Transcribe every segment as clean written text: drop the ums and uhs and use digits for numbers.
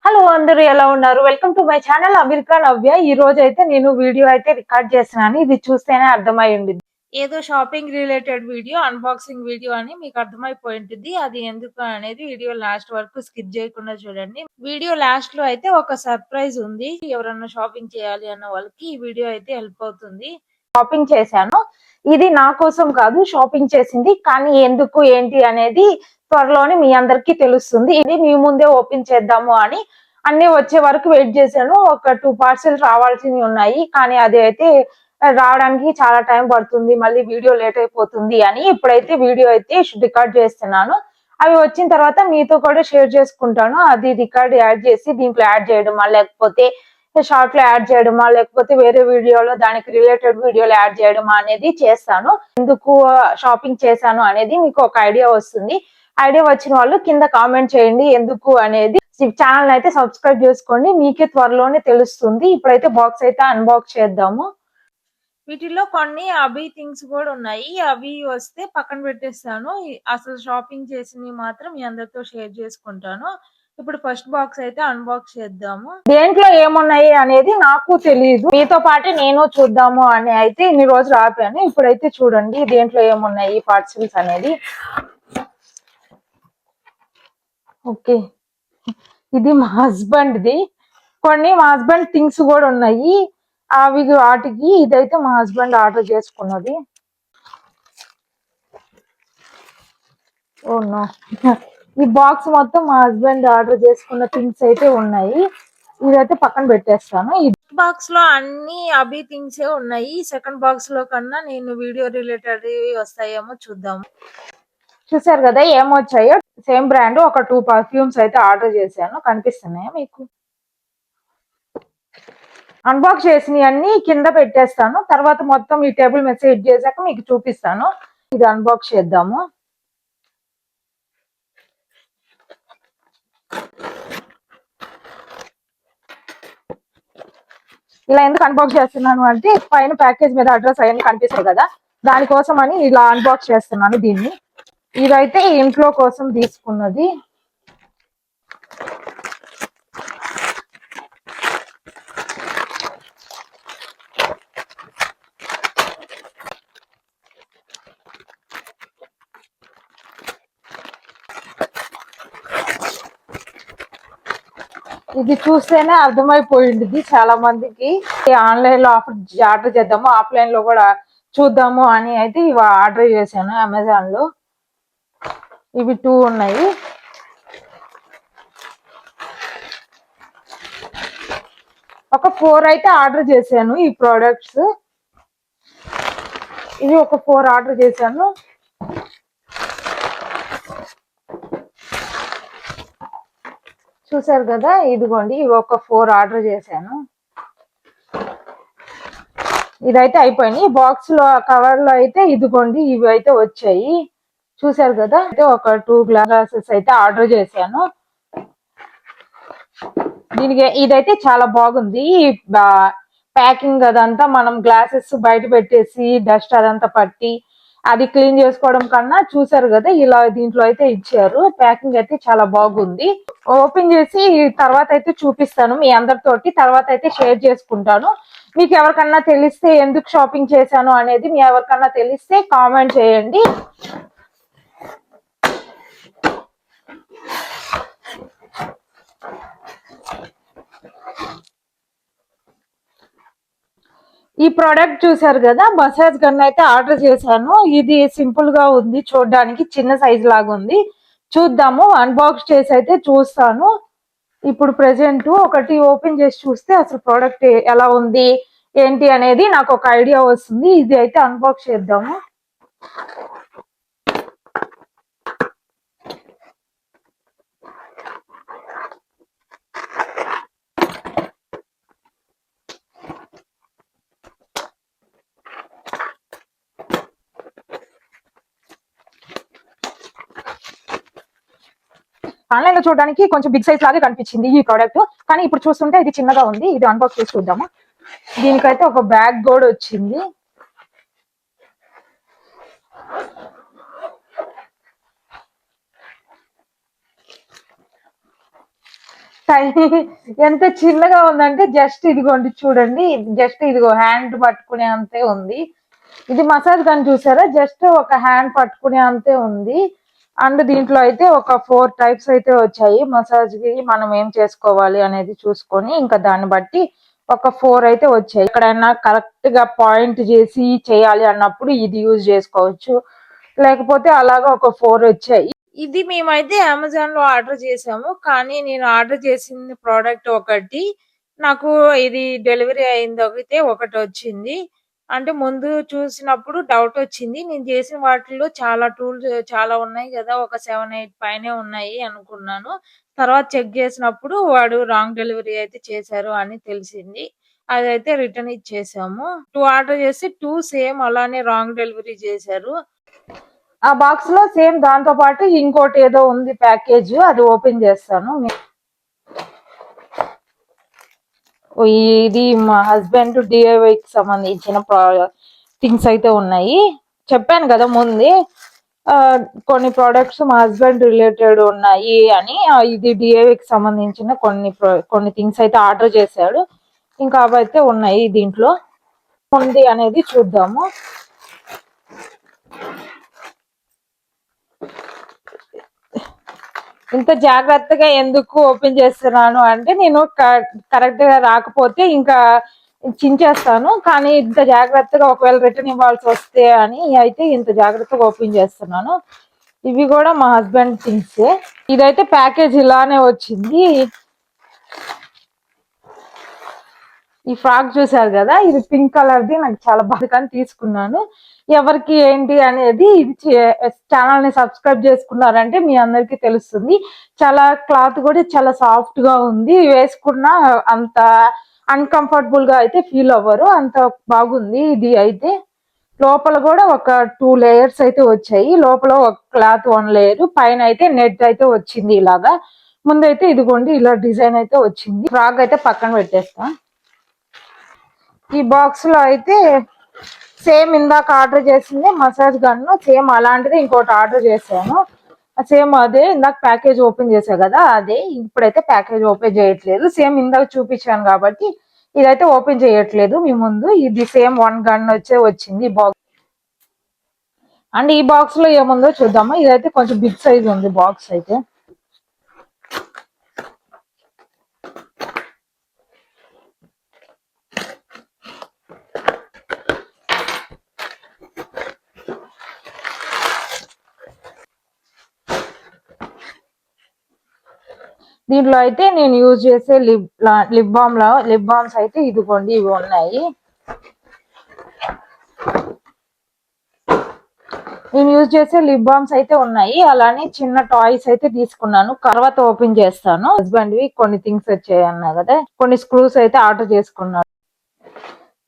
Hello అందరూ ఎలా ఉన్నారు? Welcome to my channel America Navya. ఈ రోజు అయితే నేను వీడియో అయితే రికార్డ్ చేస్తున్నాను. ఇది చూస్తేనే అర్థమై ఉండిద్ది. ఏదో shopping related video, unboxing video అని మీకు అర్థమైపోయి ఉంటుంది. అది ఎందుకు అనేది వీడియో లాస్ట్ వరకు స్కిప్ చేయకుండా చూడండి. వీడియో లాస్ట్ లో అయితే ఒక సర్ప్రైజ్ ఉంది. ఎవరన్నా షాపింగ్ చేయాలి అన్న వాళ్ళకి ఈ వీడియో అయితే హెల్ప్ అవుతుంది. షాపింగ్ చేశాను. ఇది నా కోసం కాదు షాపింగ్ చేసింది, కానీ ఎందుకు ఏంటి అనేది త్వరలోనే మీ అందరికీ తెలుస్తుంది. ఇది మీ ముందే ఓపెన్ చేద్దాము అని అన్ని వచ్చే వరకు వెయిట్ చేశాను. ఒక 2 పార్సెల్స్ రావాల్సినవి ఉన్నాయి, కానీ అది అయితే రావడానికి చాలా టైం పడుతుంది, మళ్ళీ వీడియో లేట్ అయిపోతుంది అని ఇప్పుడైతే వీడియో అయితే రికార్డ్ చేస్తున్నాను. అవి వచ్చిన తర్వాత మీతో కూడా షేర్ చేసుకుంటాను. అది రికార్డ్ యాడ్ చేసి దీంట్లో యాడ్ చేయడమా, లేకపోతే షార్ట్ లో యాడ్ చేయడమా, లేకపోతే వేరే వీడియోలో దానికి రిలేటెడ్ వీడియోలు యాడ్ చేయడమా అనేది చేస్తాను. ఎందుకు షాపింగ్ చేశాను అనేది మీకు ఒక ఐడియా వస్తుంది. ఐడియా వచ్చిన వాళ్ళు కింద కామెంట్ చేయండి ఎందుకు అనేది. ఛానల్ అయితే సబ్స్క్రైబ్ చేసుకోండి, మీకే త్వరలోనే తెలుస్తుంది. ఇప్పుడైతే బాక్స్ అయితే అన్బాక్స్ చేద్దాము. వీటిలో కొన్ని అభి థింగ్స్ కూడా ఉన్నాయి. అవి వస్తే పక్కన పెట్టేస్తాను. అసలు షాపింగ్ చేసినవి మాత్రం మీ అందరితో షేర్ చేసుకుంటాను. ఇప్పుడు ఫస్ట్ బాక్స్ అయితే అన్బాక్స్ చేద్దాము. దేంట్లో ఏమున్నాయి అనేది నాకు తెలియదు, మీతో పాటు నేను చూద్దాము అని అయితే ఇన్ని రోజులు ఆపాను. ఇప్పుడైతే చూడండి దేంట్లో ఏమున్నాయి పార్సల్స్ అనేది. ఓకే, ఇది మా హస్బెండ్ది. కొన్ని మా హస్బెండ్ థింగ్స్ కూడా ఉన్నాయి. అవి వాటికి ఇదైతే మా హస్బెండ్ ఆర్డర్ చేసుకున్నది. ఓ నో, ఈ బాక్స్ మొత్తం మా హస్బెండ్ ఆర్డర్ చేసుకున్న థింగ్స్ అయితే ఉన్నాయి. ఇదైతే పక్కన పెట్టేస్తాను. ఈ బాక్స్ లో అన్ని అభి థింగ్స్ ఉన్నాయి. సెకండ్ బాక్స్ లో కన్నా నేను వీడియో రిలేటెడ్ వస్తాయేమో చూద్దాము. చూసారు కదా ఏమొచ్చాయో. సేమ్ బ్రాండ్ ఒక 2 పర్ఫ్యూమ్స్ అయితే ఆర్డర్ చేశాను. కనిపిస్తున్నాయా మీకు? అన్బాక్స్ చేసినవి అన్ని కింద పెట్టేస్తాను. తర్వాత మొత్తం ఈ టేబుల్ మీద సెట్ చేశాక మీకు చూపిస్తాను. ఇది అన్బాక్స్ చేద్దాము. ఇలా ఎందుకు అన్బాక్స్ చేస్తున్నాను అంటే పైన ప్యాకేజ్ మీద అడ్రస్ అవన్నీ కనిపిస్తాయి కదా, దానికోసం అని ఇలా అన్బాక్స్ చేస్తున్నాను దీన్ని. ఇదైతే ఇంట్లో కోసం తీసుకున్నది. ఇది చూస్తేనే అర్థమైపోయింది చాలా మందికి. ఆన్లైన్ లో ఆర్డర్ చేద్దాము, ఆఫ్లైన్ లో కూడా చూద్దాము అని అయితే ఇవి ఆర్డర్ చేశాను అమెజాన్ లో. ఇవి 2 ఉన్నాయి. ఒక 4 అయితే ఆర్డర్ చేశాను ఈ ప్రోడక్ట్స్. ఇది ఒక 4 ఆర్డర్ చేశాను. చూసారు కదా, ఇదిగోండి ఇవి ఒక 4 ఆర్డర్ చేశాను. ఇదైతే అయిపోయినాయి. బాక్స్ లో కవర్ లో అయితే ఇదిగోండి ఇవి అయితే వచ్చాయి. చూసారు కదా, అయితే ఒక 2 గ్లాసెస్ అయితే ఆర్డర్ చేశాను. దీనికి ఇదైతే చాలా బాగుంది. ప్యాకింగ్ అదంతా మనం గ్లాసెస్ బయట పెట్టేసి డస్ట్ అదంతా పట్టి అది క్లీన్ చేసుకోవడం కన్నా చూసారు కదా ఇలా దీంట్లో అయితే ఇచ్చారు. ప్యాకింగ్ అయితే చాలా బాగుంది. ఓపెన్ చేసి తర్వాత అయితే చూపిస్తాను మీ అందరితోటి. తర్వాత అయితే షేర్ చేసుకుంటాను. మీకు ఎవరికన్నా తెలిస్తే ఎందుకు షాపింగ్ చేశాను అనేది మీ ఎవరికన్నా తెలిస్తే కామెంట్ చేయండి. ఈ ప్రోడక్ట్ చూసారు కదా, మసాజ్ గన్ అయితే ఆర్డర్ చేశాను. ఇది సింపుల్ గా ఉంది, చూడడానికి చిన్న సైజ్ లాగా ఉంది. చూద్దాము, అన్బాక్స్ చేసి అయితే చూస్తాను. ఇప్పుడు ప్రెసెంట్ ఒకటి ఓపెన్ చేసి చూస్తే అసలు ప్రోడక్ట్ ఎలా ఉంది ఏంటి అనేది నాకు ఒక ఐడియా వస్తుంది. ఇది అయితే అన్బాక్స్ చేద్దాము. ఆన్లైన్ లో చూడడానికి కొంచెం బిగ్ సైజ్ లాగా కనిపించింది ఈ ప్రోడక్ట్, కానీ ఇప్పుడు చూస్తుంటే ఇది చిన్నగా ఉంది. ఇది అన్బాక్స్ చేసి చూద్దాము. దీనికైతే ఒక బ్యాగ్ కూడా వచ్చింది. ఎంత చిన్నగా ఉందంటే జస్ట్ ఇదిగోండి చూడండి, జస్ట్ ఇదిగో హ్యాండ్ పట్టుకునే అంతే ఉంది. ఇది మసాజ్ గన్ చూసారా, జస్ట్ ఒక హ్యాండ్ పట్టుకునే అంతే ఉంది. అండ్ దీంట్లో అయితే ఒక 4 టైప్స్ అయితే వచ్చాయి మసాజ్ కి. మనం ఏం చేసుకోవాలి అనేది చూసుకొని ఇంకా దాన్ని బట్టి ఒక 4 అయితే వచ్చాయి. ఎక్కడైనా కరెక్ట్ గా పాయింట్ చేసి చేయాలి అన్నప్పుడు ఇది యూజ్ చేసుకోవచ్చు, లేకపోతే అలాగా ఒక 4 వచ్చాయి. ఇది మేమైతే అమెజాన్ లో ఆర్డర్ చేసాము, కానీ నేను ఆర్డర్ చేసిన ప్రోడక్ట్ ఒకటి, నాకు ఇది డెలివరీ అయింది ఒకటి వచ్చింది. అంటే ముందు చూసినప్పుడు డౌట్ వచ్చింది. నేను చేసిన వాటిల్లో చాలా టూల్స్ చాలా ఉన్నాయి కదా, ఒక 7, 8 పైనే ఉన్నాయి అనుకున్నాను. తర్వాత చెక్ చేసినప్పుడు వాడు రాంగ్ డెలివరీ అయితే చేశారు అని తెలిసింది. అదైతే రిటర్న్ ఇచ్చేసాము. 2 ఆర్డర్ చేసి 2 సేమ్ అలానే రాంగ్ డెలివరీ చేశారు. ఆ బాక్స్ లో సేమ్ దాంతో పాటు ఇంకోటి ఏదో ఉంది ప్యాకేజ్, అది ఓపెన్ చేస్తాను. ఇది మా హస్బెండ్ డిఐవై కి సంబంధించిన థింగ్స్ అయితే ఉన్నాయి. చెప్పాను కదా ముందే కొన్ని ప్రోడక్ట్స్ మా హస్బెండ్ రిలేటెడ్ ఉన్నాయి అని. ఇది డిఐవై కి సంబంధించిన కొన్ని థింగ్స్ అయితే ఆర్డర్ చేశాడు. ఇంకా అవైతే ఉన్నాయి దీంట్లో. ఉంది అనేది చూద్దాము. ఇంత జాగ్రత్తగా ఎందుకు ఓపెన్ చేస్తున్నాను అంటే, నేను కరెక్ట్ గా రాకపోతే ఇంకా చించేస్తాను, కానీ ఇంత జాగ్రత్తగా ఒకవేళ రిటర్న్ ఇవ్వాల్సి వస్తే అని అయితే ఇంత జాగ్రత్తగా ఓపెన్ చేస్తున్నాను. ఇవి కూడా మా హస్బెండ్ థింగ్స్. ఇదైతే ప్యాకేజ్ ఇలానే వచ్చింది. ఈ ఫ్రాక్ చూసారు కదా, ఇది పింక్ కలర్ ది, నాకు చాలా బాగా తీసుకున్నాను. ఎవరికి ఏంటి అనేది ఇది ఛానల్ ని సబ్స్క్రైబ్ చేసుకున్నారంటే మీ అందరికి తెలుస్తుంది. చాలా క్లాత్ కూడా చాలా సాఫ్ట్ గా ఉంది, వేసుకున్నా అంత అన్కంఫర్టబుల్ గా అయితే ఫీల్ అవ్వరు, అంత బాగుంది ఇది అయితే. లోపల కూడా ఒక 2 లేయర్స్ అయితే వచ్చాయి. లోపల ఒక క్లాత్ 1 లేయర్, పైన అయితే నెట్ అయితే వచ్చింది ఇలాగా. ముందైతే ఇదిగోండి ఇలా డిజైన్ అయితే వచ్చింది. ఫ్రాక్ అయితే పక్కన పెట్టేస్తా. ఈ బాక్స్ లో అయితే సేమ్ ఇందాక ఆర్డర్ చేసింది మసాజ్ గన్, సేమ్ అలాంటిది ఇంకోటి ఆర్డర్ చేశాను. సేమ్ అదే ఇందాక ప్యాకేజ్ ఓపెన్ చేసా కదా అదే. ఇప్పుడైతే ప్యాకేజ్ ఓపెన్ చేయట్లేదు, సేమ్ ఇందాక చూపించాను కాబట్టి ఇదైతే ఓపెన్ చేయట్లేదు మీ ముందు. ఇది సేమ్ 1 గన్ వచ్చింది ఈ బాక్స్. అండ్ ఈ బాక్స్ లో ఏముందో చూద్దాము. ఇదైతే కొంచెం బిగ్ సైజ్ ఉంది బాక్స్ అయితే. దీంట్లో అయితే నేను యూజ్ చేసే లిప్ బామ్స్ అయితే ఇదిగోండి ఇవి ఉన్నాయి. నేను యూజ్ చేసే లిప్ బామ్స్ అయితే ఉన్నాయి. అలానే చిన్న టాయ్స్ అయితే తీసుకున్నాను, తర్వాత ఓపెన్ చేస్తాను. హస్బెండ్ వి కొన్ని థింగ్స్ వచ్చాయి అన్నా కదా, కొన్ని స్క్రూస్ అయితే ఆర్డర్ చేసుకున్నాను.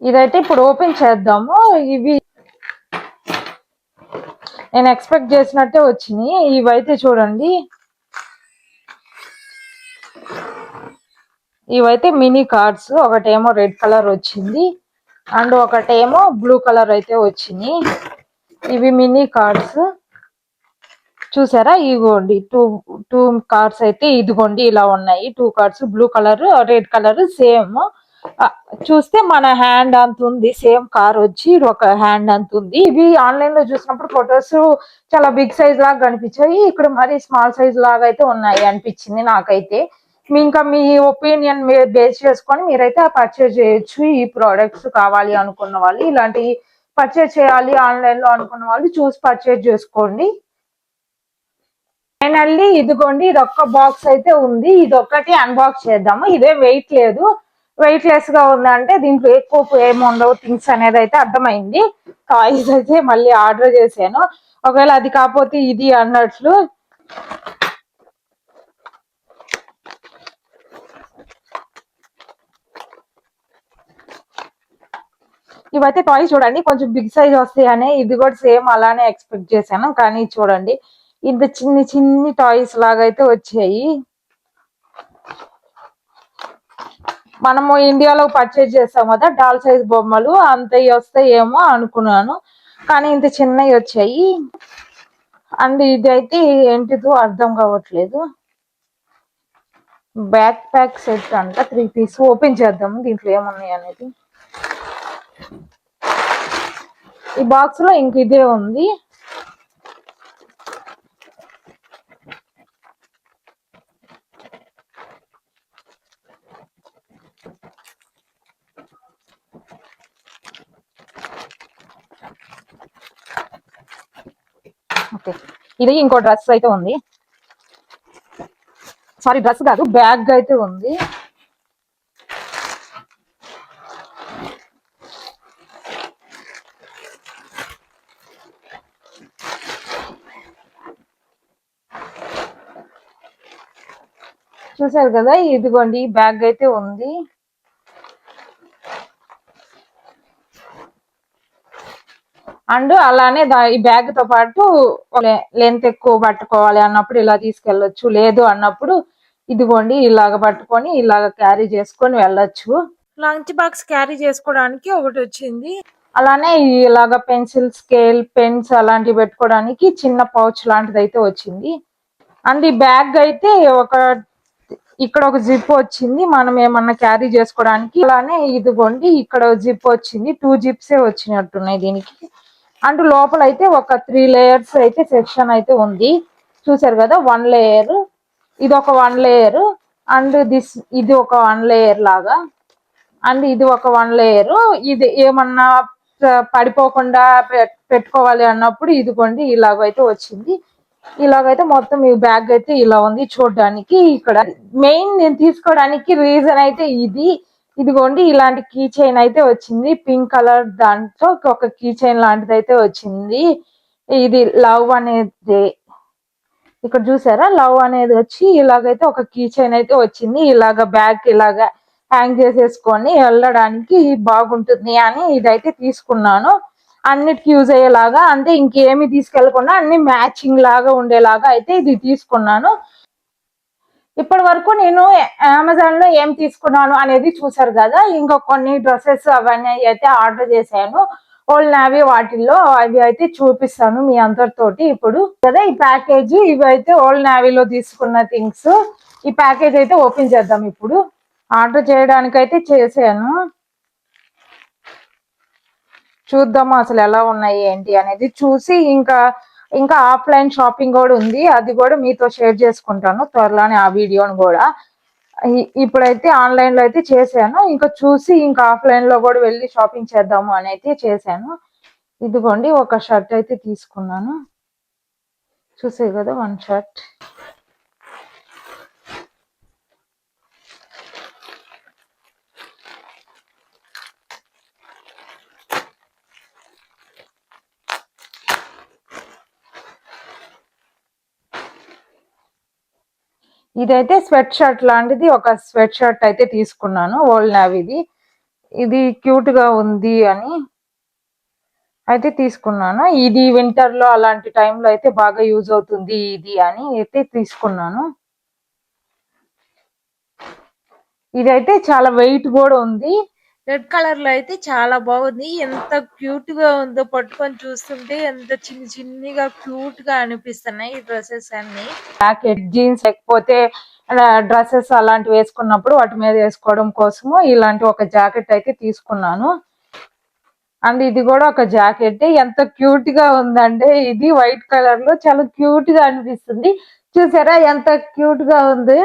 ఇదైతే ఇప్పుడు ఓపెన్ చేద్దాము. ఇవి నేను ఎక్స్పెక్ట్ చేసినట్టే వచ్చినాయి. ఇవైతే చూడండి, ఇవైతే మినీ కార్డ్స్. ఒకటేమో రెడ్ కలర్ వచ్చింది అండ్ ఒకటేమో బ్లూ కలర్ అయితే వచ్చింది. ఇవి మినీ కార్డ్స్ చూసారా, ఇదిగోండి టూ కార్డ్స్ అయితే ఇదిగోండి ఇలా ఉన్నాయి. 2 cards, blue colour red colour same. చూస్తే మన హ్యాండ్ అంత ఉంది, సేమ్ కార్ వచ్చి ఒక హ్యాండ్ అంత ఉంది. ఇవి ఆన్లైన్ లో చూసినప్పుడు ఫొటోస్ చాలా బిగ్ సైజ్ లాగా కనిపించాయి, ఇక్కడ మరి స్మాల్ సైజ్ లాగా అయితే ఉన్నాయి అనిపించింది నాకైతే. ఇంకా మీ ఒపీనియన్ బేస్ చేసుకొని మీరైతే పర్చేజ్ చేయొచ్చు. ఈ ప్రోడక్ట్స్ కావాలి అనుకున్న వాళ్ళు, ఇలాంటి పర్చేజ్ చేయాలి ఆన్లైన్ లో అనుకున్న వాళ్ళు చూసి పర్చేజ్ చేసుకోండి. ఫైనల్లీ ఇదిగోండి, ఇది ఒక్క బాక్స్ అయితే ఉంది. ఇది ఒక్కటి అన్బాక్స్ చేద్దాము. ఇదే వెయిట్ లేదు, వెయిట్ లెస్ గా ఉందంటే దీంట్లో ఎక్కువ ఏముండవు థింగ్స్ అనేది అయితే అర్థమైంది. టాయ్స్ అయితే మళ్ళీ ఆర్డర్ చేశాను, ఒకవేళ అది కాకపోతే ఇది అన్నట్లు. ఇవైతే టాయ్స్ చూడండి కొంచెం బిగ్ సైజ్ వస్తాయని, ఇది కూడా సేమ్ అలానే ఎక్స్పెక్ట్ చేశాను, కానీ చూడండి ఇంత చిన్ని టాయ్స్ లాగా అయితే వచ్చాయి. మనము ఇండియాలో పర్చేజ్ చేస్తాం కదా డాల్ సైజ్ బొమ్మలు, అంత వస్తాయేమో అనుకున్నాను, కానీ ఇంత చిన్నవి వచ్చాయి. అండ్ ఇది అయితే ఏంటిదో అర్థం కావట్లేదు. బ్యాక్ ప్యాక్ సెట్ అంట 3 పీస్. ఓపెన్ చేద్దాము దీంట్లో ఏమున్నాయి అనేది. ఈ బాక్స్ లో ఇంక ఇదే ఉంది. ఓకే, ఇది ఇంకో డ్రెస్ అయితే ఉంది. సారీ, డ్రెస్ కాదు, బ్యాగ్ అయితే ఉంది. చూసారు కదా, ఇదిగోండి బ్యాగ్ అయితే ఉంది. అండ్ అలానే ఈ బ్యాగ్ తో పాటు లెంత్ ఎక్కువ పట్టుకోవాలి అన్నప్పుడు ఇలా తీసుకెళ్ళొచ్చు, లేదు అన్నప్పుడు ఇదిగోండి ఇలాగ పట్టుకొని ఇలాగ క్యారీ చేసుకొని వెళ్ళొచ్చు. లంచ్ బాక్స్ క్యారీ చేసుకోవడానికి ఒకటి వచ్చింది. అలానే ఇలాగ పెన్సిల్, స్కేల్, పెన్స్ అలాంటివి పెట్టుకోవడానికి చిన్న పౌచ్ లాంటిది అయితే వచ్చింది. అండ్ ఈ బ్యాగ్ అయితే ఇక్కడ ఒక జిప్ వచ్చింది, మనం ఏమన్నా క్యారీ చేసుకోవడానికి. అలానే ఇదిగోండి ఇక్కడ జిప్ వచ్చింది, 2 జిప్సే వచ్చినట్టున్నాయి దీనికి. అండ్ లోపల అయితే ఒక 3 లేయర్స్ అయితే సెక్షన్ అయితే ఉంది. చూసారు కదా, 1 లేయర్, ఇది ఒక 1 లేయర్, అండ్ ఇది ఒక 1 లేయర్ లాగా, అండ్ ఇది ఒక 1 లేయర్. ఇది ఏమన్నా పడిపోకుండా పెట్టుకోవాలి అన్నప్పుడు ఇదిగోండి ఇలాగైతే వచ్చింది. ఇలాగైతే మొత్తం ఈ బ్యాగ్ అయితే ఇలా ఉంది చూడడానికి. ఇక్కడ మెయిన్ నేను తీసుకోవడానికి రీజన్ అయితే ఇదిగోండి ఇలాంటి కీ చైన్ అయితే వచ్చింది. పింక్ కలర్ దాంట్లో ఒక కీ చైన్ లాంటిది అయితే వచ్చింది. ఇది లవ్ అనేది, ఇక్కడ చూసారా, లవ్ అనేది వచ్చి ఇలాగైతే ఒక కీ చైన్ అయితే వచ్చింది. ఇలాగ బ్యాగ్ ఇలాగా హ్యాంగ్ చేసేసుకొని వెళ్ళడానికి బాగుంటుంది అని ఇదైతే తీసుకున్నాను. అన్నిటికి యూజ్ అయ్యేలాగా, అంటే ఇంకేమి తీసుకెళ్లకుండా అన్ని మ్యాచింగ్ లాగా ఉండేలాగా అయితే ఇది తీసుకున్నాను. ఇప్పటి వరకు నేను అమెజాన్ లో ఏం తీసుకున్నాను అనేది చూసారు కదా. ఇంకా కొన్ని డ్రెస్సెస్ అవన్నీ అయితే ఆర్డర్ చేశాను ఓల్డ్ నావీ వాటిల్లో, అవి అయితే చూపిస్తాను మీ అందరితోటి ఇప్పుడు కదా. ఈ ప్యాకేజ్, ఇవి అయితే ఓల్డ్ నావీలో తీసుకున్న థింగ్స్. ఈ ప్యాకేజ్ అయితే ఓపెన్ చేద్దాం ఇప్పుడు. ఆర్డర్ చేయడానికి అయితే చేశాను, చూద్దాము అసలు ఎలా ఉన్నాయి ఏంటి అనేది. చూసి ఇంకా ఆఫ్లైన్ షాపింగ్ కూడా ఉంది, అది కూడా మీతో షేర్ చేసుకుంటాను త్వరలోనే ఆ వీడియోని కూడా. ఇప్పుడైతే ఆన్లైన్ లో అయితే చేశాను, ఇంకా చూసి ఇంకా ఆఫ్లైన్ లో కూడా వెళ్ళి షాపింగ్ చేద్దాము అని అయితే చేశాను. ఇదిగోండి ఒక షర్ట్ అయితే తీసుకున్నాను, చూసే కదా 1 షర్ట్. ఇదైతే స్వెట్ షర్ట్ లాంటిది, ఒక స్వెట్ షర్ట్ అయితే తీసుకున్నాను ఓల్డ్ నావీది. ఇది క్యూట్ గా ఉంది అని అయితే తీసుకున్నాను. ఇది వింటర్ లో అలాంటి టైంలో అయితే బాగా యూజ్ అవుతుంది ఇది అని అయితే తీసుకున్నాను. ఇదైతే చాలా వెయిట్ కూడా ఉంది. రెడ్ కలర్ లో అయితే చాలా బాగుంది. ఎంత క్యూట్ గా ఉందో, పట్టుకొని చూస్తుంటే ఎంత చిన్నగా క్యూట్ గా అనిపిస్తున్నాయి ఈ డ్రెస్సెస్ అన్ని. జాకెట్, జీన్స్ లేకపోతే డ్రెస్సెస్ అలాంటివి వేసుకున్నప్పుడు వాటి మీద వేసుకోవడం కోసము ఇలాంటి ఒక జాకెట్ అయితే తీసుకున్నాను. అండ్ ఇది కూడా ఒక జాకెట్, ఎంత క్యూట్ గా ఉందంటే ఇది వైట్ కలర్ లో చాలా క్యూట్ గా అనిపిస్తుంది. చూసారా ఎంత క్యూట్ గా ఉంది.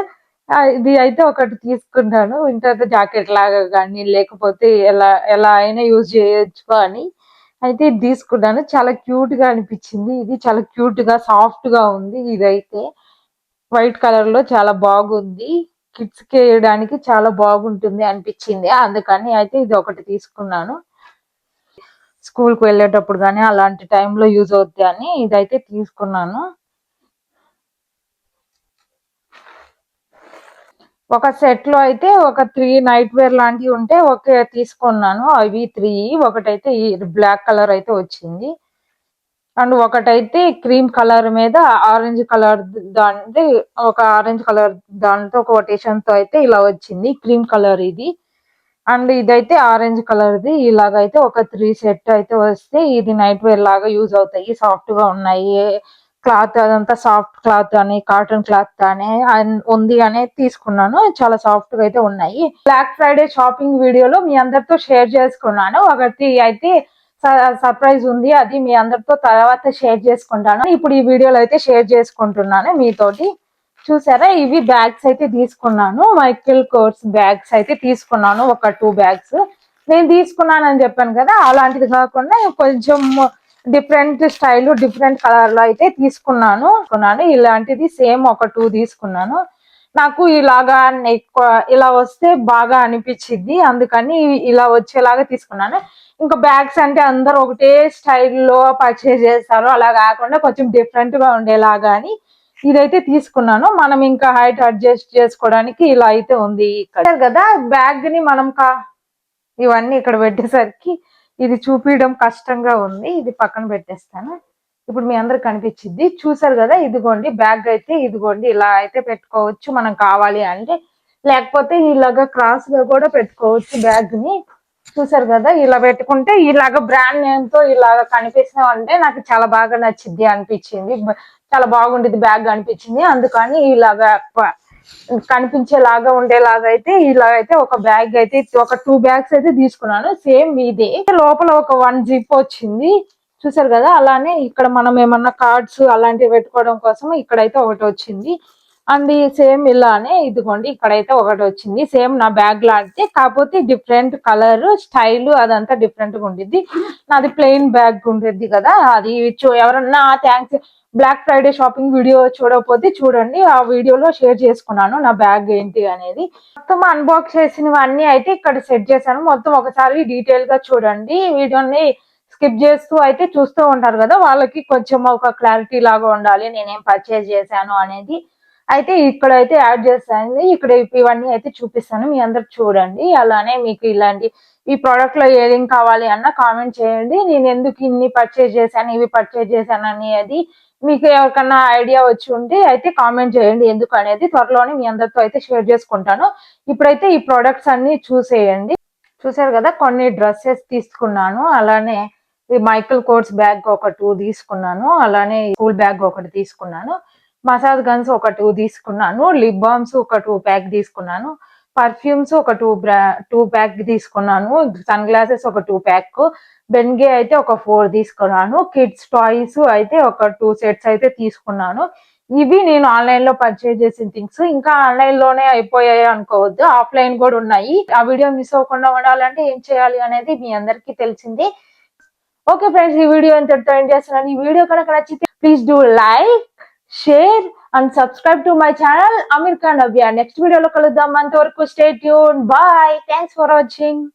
ఇది అయితే ఒకటి తీసుకున్నాను, వింటర్ జాకెట్ లాగా కానీ లేకపోతే ఎలా ఎలా అయినా యూజ్ చేయొచ్చు అని అయితే ఇది తీసుకున్నాను. చాలా క్యూట్ గా అనిపించింది, ఇది చాలా క్యూట్ గా సాఫ్ట్ గా ఉంది. ఇదైతే వైట్ కలర్ లో చాలా బాగుంది, కిడ్స్ కి వేయడానికి చాలా బాగుంటుంది అనిపించింది, అందుకని అయితే ఇది ఒకటి తీసుకున్నాను. స్కూల్ కు వెళ్ళేటప్పుడు కానీ అలాంటి టైంలో యూజ్ అవుద్ది అని ఇదైతే తీసుకున్నాను. ఒక సెట్ లో అయితే ఒక 3 నైట్ వేర్ లాంటివి ఉంటే ఓకే తీసుకున్నాను. అవి 3, ఒకటైతే బ్లాక్ కలర్ అయితే వచ్చింది, అండ్ ఒకటైతే క్రీమ్ కలర్ మీద ఆరెంజ్ కలర్ దాంట్లో ఒక ఆరెంజ్ కలర్ దాంతో కొటేషన్ తో అయితే ఇలా వచ్చింది, క్రీమ్ కలర్ ఇది. అండ్ ఇదైతే ఆరెంజ్ కలర్ది. ఇలాగైతే ఒక 3 సెట్ అయితే వస్తే ఇది నైట్ వేర్ లాగా యూజ్ అవుతాయి, సాఫ్ట్ గా ఉన్నాయి, క్లాత్ అదంతా సాఫ్ట్ క్లాత్ అని కాటన్ క్లాత్ అని ఉంది అని తీసుకున్నాను. చాలా సాఫ్ట్ గా అయితే ఉన్నాయి. బ్లాక్ ఫ్రైడే షాపింగ్ వీడియోలో మీ అందరితో షేర్ చేసుకున్నాను. ఒకటి అయితే సర్ప్రైజ్ ఉంది, అది మీ అందరితో తర్వాత షేర్ చేసుకుంటాను. ఇప్పుడు ఈ వీడియోలో అయితే షేర్ చేసుకుంటున్నాను మీతోటి. చూసారా, ఇవి బ్యాగ్స్ అయితే తీసుకున్నాను. మైకేల్ కోర్స్ బ్యాగ్స్ అయితే తీసుకున్నాను, ఒక 2 బ్యాగ్స్. నేను తీసుకున్నాను అని చెప్పాను కదా, అలాంటిది కాకుండా కొంచెం డిఫరెంట్ స్టైల్ డిఫరెంట్ కలర్ లో అయితే తీసుకున్నాను. ఇలాంటిది సేమ్ ఒక 2 తీసుకున్నాను. నాకు ఇలాగా ఎక్కువ ఇలా వస్తే బాగా అనిపించింది, అందుకని ఇలా వచ్చేలాగా తీసుకున్నాను. ఇంకా బ్యాగ్స్ అంటే అందరూ ఒకటే స్టైల్లో పర్చేజ్ చేస్తారు, అలా కాకుండా కొంచెం డిఫరెంట్ గా ఉండేలాగా అని ఇదైతే తీసుకున్నాను. మనం ఇంకా హైట్ అడ్జస్ట్ చేసుకోవడానికి ఇలా అయితే ఉంది ఇక్కడ కదా. బ్యాగ్ ని మనం ఇవన్నీ ఇక్కడ పెట్టేసరికి ఇది చూపించడం కష్టంగా ఉంది, ఇది పక్కన పెట్టేస్తాను. ఇప్పుడు మీ అందరికి కనిపించింది, చూసారు కదా. ఇదిగోండి బ్యాగ్ అయితే, ఇదిగోండి ఇలా అయితే పెట్టుకోవచ్చు మనం కావాలి అంటే, లేకపోతే ఇలాగా క్రాస్ గా కూడా పెట్టుకోవచ్చు బ్యాగ్ ని. చూసారు కదా, ఇలా పెట్టుకుంటే ఇలాగ బ్రాండ్ నేమ్ తో ఇలాగ కనిపిస్తున్నాం అంటే నాకు చాలా బాగా నచ్చింది అనిపించింది, చాలా బాగుండేది బ్యాగ్ అనిపించింది. అందుకని ఇలాగా కనిపించేలాగా ఉండేలాగా అయితే ఇలాగైతే ఒక బ్యాగ్ అయితే ఒక 2 బ్యాగ్స్ అయితే తీసుకున్నాను. సేమ్ ఇదే లోపల ఒక 1 జిప్ వచ్చింది, చూసారు కదా. అలానే ఇక్కడ మనం ఏమన్నా కార్డ్స్ అలాంటివి పెట్టుకోవడం కోసం ఇక్కడైతే ఒకటి వచ్చింది. అండ్ సేమ్ ఇలానే ఇదిగోండి ఇక్కడైతే ఒకటి వచ్చింది, సేమ్ నా బ్యాగ్ లాంటిది, కాకపోతే డిఫరెంట్ కలర్ స్టైల్ అదంతా డిఫరెంట్ గా ఉండిద్ది. నాది ప్లెయిన్ బ్యాగ్ ఉండేది కదా. అది ఎవరన్నా thanks black Friday shopping video చూడకపోతే చూడండి, ఆ వీడియోలో షేర్ చేసుకున్నాను నా బ్యాగ్ ఏంటి అనేది. మొత్తం అన్బాక్స్ చేసినవన్నీ అయితే ఇక్కడ సెట్ చేశాను. మొత్తం ఒకసారి డీటెయిల్ గా చూడండి. వీడియోని స్కిప్ చేస్తూ అయితే చూస్తూ ఉంటారు కదా, వాళ్ళకి కొంచెం ఒక క్లారిటీ లాగా ఉండాలి నేనేం పర్చేజ్ చేశాను అనేది. అయితే ఇక్కడైతే యాడ్ చేస్తాను, ఇక్కడ ఇవన్నీ అయితే చూపిస్తాను, మీ అందరు చూడండి. అలానే మీకు ఇలాంటి ఈ ప్రోడక్ట్ లో ఏం కావాలి అన్న కామెంట్ చేయండి. నేను ఎందుకు ఇన్ని పర్చేజ్ చేశాను, ఇవి పర్చేజ్ చేశాను అనేది మీకు ఎవరికన్నా ఐడియా వచ్చి ఉంటే అయితే కామెంట్ చేయండి ఎందుకు అనేది. త్వరలోనే మీ అందరితో అయితే షేర్ చేసుకుంటాను. ఇప్పుడైతే ఈ ప్రోడక్ట్స్ అన్ని చూసేయండి. చూసారు కదా, కొన్ని డ్రెస్సెస్ తీసుకున్నాను, అలానే ఈ మైకల్ కోర్స్ బ్యాగ్ ఒక 2 తీసుకున్నాను, అలానే స్కూల్ బ్యాగ్ ఒకటి తీసుకున్నాను, మసాజ్ గన్స్ ఒక 2 తీసుకున్నాను, లిప్ బామ్స్ ఒక 2 ప్యాక్ తీసుకున్నాను, పర్ఫ్యూమ్స్ ఒక 2 ప్యాక్ తీసుకున్నాను, సన్ గ్లాసెస్ ఒక 2 ప్యాక్, బెన్గే అయితే ఒక 4 తీసుకున్నాను, కిడ్స్ టాయ్స్ అయితే ఒక 2 సెట్స్ అయితే తీసుకున్నాను. ఇవి నేను ఆన్లైన్ లో పర్చేజ్ చేసిన థింగ్స్. ఇంకా ఆన్లైన్ లోనే అయిపోయాయి అనుకోవద్దు, ఆఫ్లైన్ కూడా ఉన్నాయి. ఆ వీడియో మిస్ అవ్వకుండా ఉండాలంటే ఏం చేయాలి అనేది మీ అందరికీ తెలిసింది. ఓకే ఫ్రెండ్స్, ఈ వీడియో ఎంతటితో ఎండ్ చేస్తున్నాను. ఈ వీడియో కనుక నచ్చితే please do like, share and subscribe to my channel Aamir Khan Navya. Next వీడియోలో కలుద్దాం, అంతవరకు stay tune, bye, thanks for watching.